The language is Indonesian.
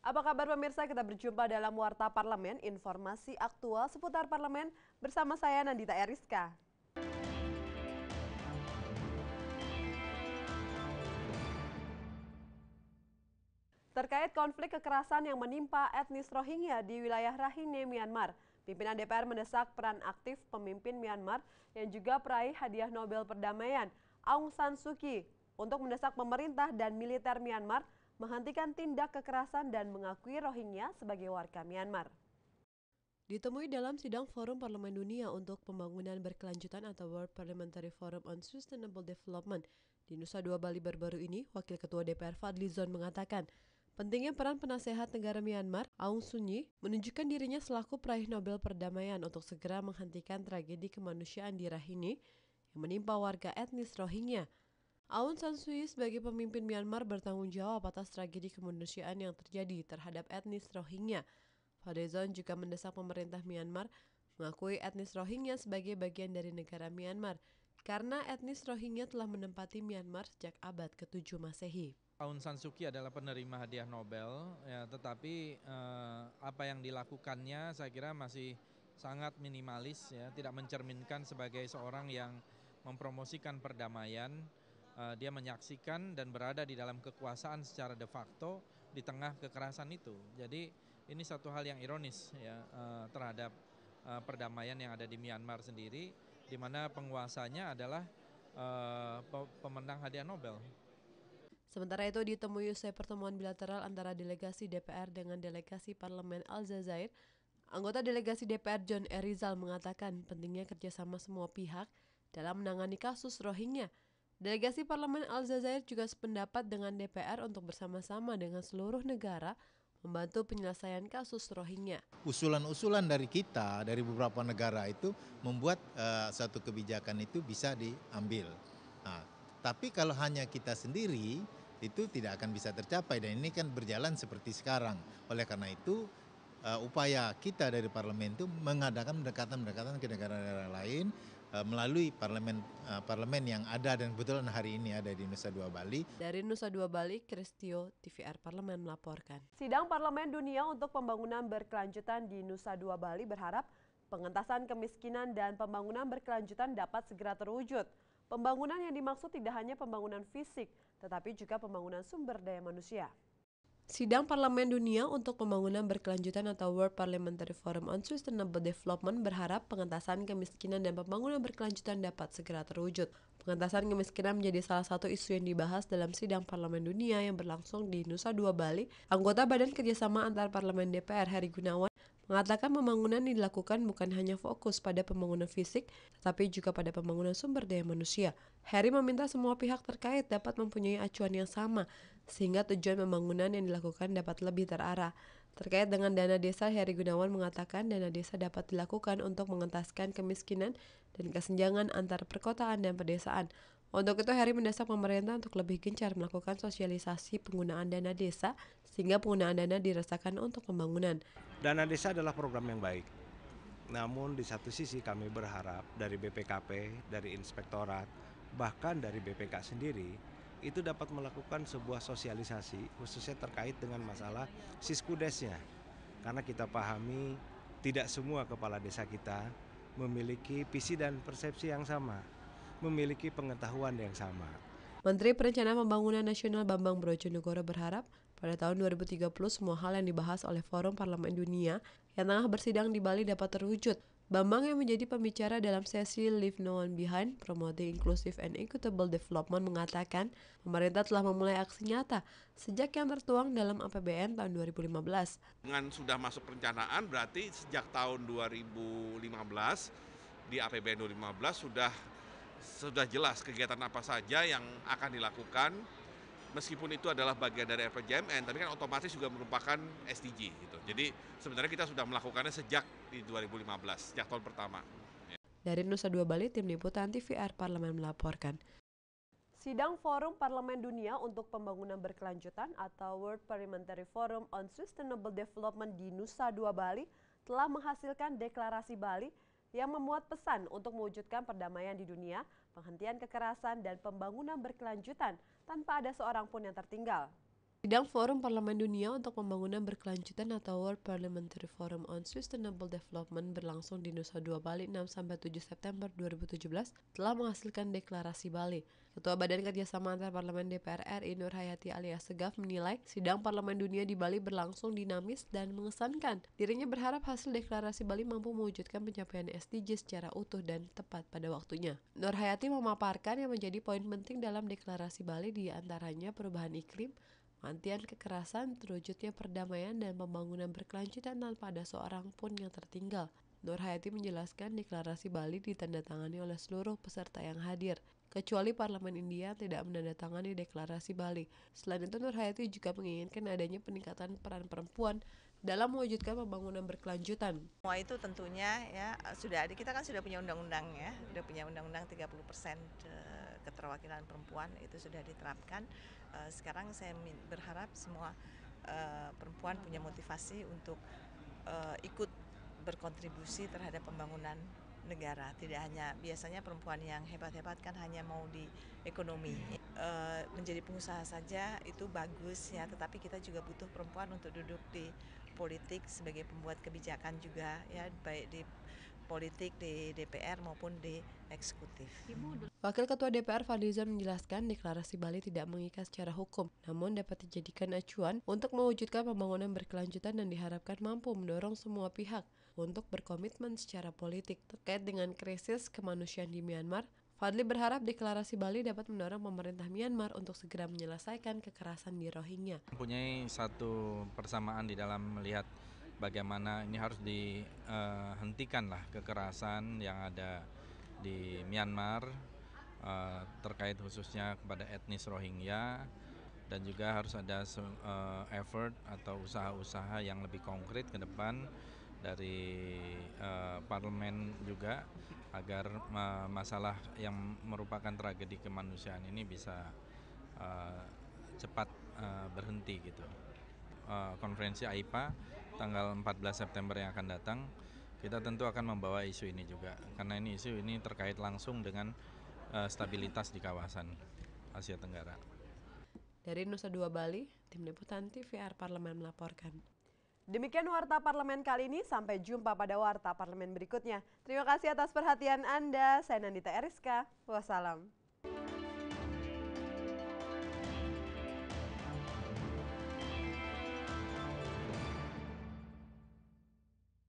Apa kabar pemirsa? Kita berjumpa dalam Warta Parlemen, informasi aktual seputar parlemen bersama saya Nandita Eriska. Terkait konflik kekerasan yang menimpa etnis Rohingya di wilayah Rakhine, Myanmar, pimpinan DPR mendesak peran aktif pemimpin Myanmar yang juga peraih hadiah Nobel Perdamaian, Aung San Suu Kyi, untuk mendesak pemerintah dan militer Myanmar menghentikan tindak kekerasan dan mengakui Rohingya sebagai warga Myanmar. Ditemui dalam sidang Forum Parlemen Dunia untuk Pembangunan Berkelanjutan atau World Parliamentary Forum on Sustainable Development di Nusa Dua Bali baru-baru ini, Wakil Ketua DPR Fadlizon mengatakan, pentingnya peran penasehat negara Myanmar, Aung San Suu Kyi, menunjukkan dirinya selaku peraih Nobel Perdamaian untuk segera menghentikan tragedi kemanusiaan di Rakhine yang menimpa warga etnis Rohingya. Aung San Suu Kyi sebagai pemimpin Myanmar bertanggung jawab atas tragedi kemanusiaan yang terjadi terhadap etnis Rohingya. Fadlizon juga mendesak pemerintah Myanmar mengakui etnis Rohingya sebagai bagian dari negara Myanmar karena etnis Rohingya telah menempati Myanmar sejak abad ke-7 Masehi. Aung San Suu Kyi adalah penerima hadiah Nobel, ya, tetapi apa yang dilakukannya saya kira masih sangat minimalis, ya, tidak mencerminkan sebagai seorang yang mempromosikan perdamaian. Dia menyaksikan dan berada di dalam kekuasaan secara de facto di tengah kekerasan itu. Jadi ini satu hal yang ironis, ya, terhadap perdamaian yang ada di Myanmar sendiri, di mana penguasanya adalah pemenang hadiah Nobel. Sementara itu ditemui usai pertemuan bilateral antara delegasi DPR dengan delegasi Parlemen Aljazair, anggota delegasi DPR John E. Rizal mengatakan pentingnya kerjasama semua pihak dalam menangani kasus Rohingya. Delegasi Parlemen Aljazair juga sependapat dengan DPR untuk bersama-sama dengan seluruh negara membantu penyelesaian kasus Rohingya. Usulan-usulan dari kita, dari beberapa negara itu membuat satu kebijakan itu bisa diambil. Nah, tapi kalau hanya kita sendiri itu tidak akan bisa tercapai dan ini kan berjalan seperti sekarang. Oleh karena itu upaya kita dari parlemen itu mengadakan pendekatan-pendekatan ke negara-negara lain melalui parlemen yang ada dan kebetulan hari ini ada di Nusa Dua Bali. Dari Nusa Dua Bali, Kristio, TVR Parlemen melaporkan. Sidang Parlemen Dunia untuk Pembangunan Berkelanjutan di Nusa Dua Bali berharap pengentasan kemiskinan dan pembangunan berkelanjutan dapat segera terwujud. Pembangunan yang dimaksud tidak hanya pembangunan fisik, tetapi juga pembangunan sumber daya manusia. Sidang Parlemen Dunia untuk Pembangunan Berkelanjutan atau World Parliamentary Forum on Sustainable Development berharap pengentasan kemiskinan dan pembangunan berkelanjutan dapat segera terwujud. Pengentasan kemiskinan menjadi salah satu isu yang dibahas dalam Sidang Parlemen Dunia yang berlangsung di Nusa Dua Bali. Anggota Badan Kerjasama Antar Parlemen DPR Heri Gunawan mengatakan pembangunan yang dilakukan bukan hanya fokus pada pembangunan fisik, tetapi juga pada pembangunan sumber daya manusia. Heri meminta semua pihak terkait dapat mempunyai acuan yang sama, sehingga tujuan pembangunan yang dilakukan dapat lebih terarah. Terkait dengan dana desa, Heri Gunawan mengatakan dana desa dapat dilakukan untuk mengentaskan kemiskinan dan kesenjangan antar perkotaan dan pedesaan. Untuk itu, Heri mendesak pemerintah untuk lebih gencar melakukan sosialisasi penggunaan dana desa sehingga penggunaan dana dirasakan untuk pembangunan. Dana desa adalah program yang baik. Namun di satu sisi kami berharap dari BPKP, dari Inspektorat, bahkan dari BPK sendiri itu dapat melakukan sebuah sosialisasi khususnya terkait dengan masalah siskudesnya. Karena kita pahami tidak semua kepala desa kita memiliki visi dan persepsi yang sama, memiliki pengetahuan yang sama. Menteri Perencanaan Pembangunan Nasional Bambang Brojonegoro berharap pada tahun 2030 semua hal yang dibahas oleh Forum Parlemen Dunia yang tengah bersidang di Bali dapat terwujud. Bambang yang menjadi pembicara dalam sesi Leave No One Behind, Promoting Inclusive and Equitable Development mengatakan pemerintah telah memulai aksi nyata sejak yang tertuang dalam APBN tahun 2015. Dengan sudah masuk perencanaan berarti sejak tahun 2015 di APBN 2015 sudah jelas kegiatan apa saja yang akan dilakukan. Meskipun itu adalah bagian dari RPJMN, tapi kan otomatis juga merupakan SDG gitu. Jadi sebenarnya kita sudah melakukannya sejak di 2015, sejak tahun pertama. Dari Nusa Dua Bali, Tim Liputan TVR Parlemen melaporkan. Sidang Forum Parlemen Dunia untuk Pembangunan Berkelanjutan atau World Parliamentary Forum on Sustainable Development di Nusa Dua Bali telah menghasilkan deklarasi Bali yang memuat pesan untuk mewujudkan perdamaian di dunia, penghentian kekerasan, dan pembangunan berkelanjutan tanpa ada seorang pun yang tertinggal. Sidang Forum Parlemen Dunia untuk Pembangunan Berkelanjutan atau World Parliamentary Forum on Sustainable Development berlangsung di Nusa Dua Bali 6-7 September 2017 telah menghasilkan deklarasi Bali. Ketua Badan Kerjasama Antar Parlemen DPR RI Nur Hayati alias Segaf menilai sidang Parlemen Dunia di Bali berlangsung dinamis dan mengesankan. Dirinya berharap hasil deklarasi Bali mampu mewujudkan pencapaian SDG secara utuh dan tepat pada waktunya. Nur Hayati memaparkan yang menjadi poin penting dalam deklarasi Bali di antaranya perubahan iklim, penghentian kekerasan, terwujudnya perdamaian dan pembangunan berkelanjutan tanpa ada seorang pun yang tertinggal. Nur Hayati menjelaskan deklarasi Bali ditandatangani oleh seluruh peserta yang hadir, kecuali Parlemen India tidak menandatangani deklarasi Bali. Selain itu, Nur Hayati juga menginginkan adanya peningkatan peran perempuan dalam mewujudkan pembangunan berkelanjutan. Semua itu tentunya ya sudah ada, kita kan sudah punya undang-undang ya, sudah punya undang-undang 30% keterwakilan perempuan itu sudah diterapkan. Sekarang saya berharap semua perempuan punya motivasi untuk ikut berkontribusi terhadap pembangunan negara. Tidak hanya biasanya perempuan yang hebat-hebat kan hanya mau di ekonomi, menjadi pengusaha saja itu bagus ya, tetapi kita juga butuh perempuan untuk duduk di politik sebagai pembuat kebijakan juga ya, baik di politik di DPR maupun di eksekutif. Wakil Ketua DPR Fadlizon menjelaskan deklarasi Bali tidak mengikat secara hukum, namun dapat dijadikan acuan untuk mewujudkan pembangunan berkelanjutan dan diharapkan mampu mendorong semua pihak untuk berkomitmen secara politik terkait dengan krisis kemanusiaan di Myanmar. Fadli berharap deklarasi Bali dapat mendorong pemerintah Myanmar untuk segera menyelesaikan kekerasan di Rohingya. Mempunyai satu persamaan di dalam melihat bagaimana ini harus dihentikanlah kekerasan yang ada di Myanmar terkait khususnya kepada etnis Rohingya, dan juga harus ada effort atau usaha-usaha yang lebih konkret ke depan dari parlemen juga agar masalah yang merupakan tragedi kemanusiaan ini bisa cepat berhenti gitu. Konferensi AIPA tanggal 14 September yang akan datang, kita tentu akan membawa isu ini juga, karena isu ini terkait langsung dengan stabilitas di kawasan Asia Tenggara. Dari Nusa Dua Bali, Tim Liputan TVR Parlemen melaporkan. Demikian Warta Parlemen kali ini, sampai jumpa pada Warta Parlemen berikutnya. Terima kasih atas perhatian Anda, saya Nandita Eriska, wassalam.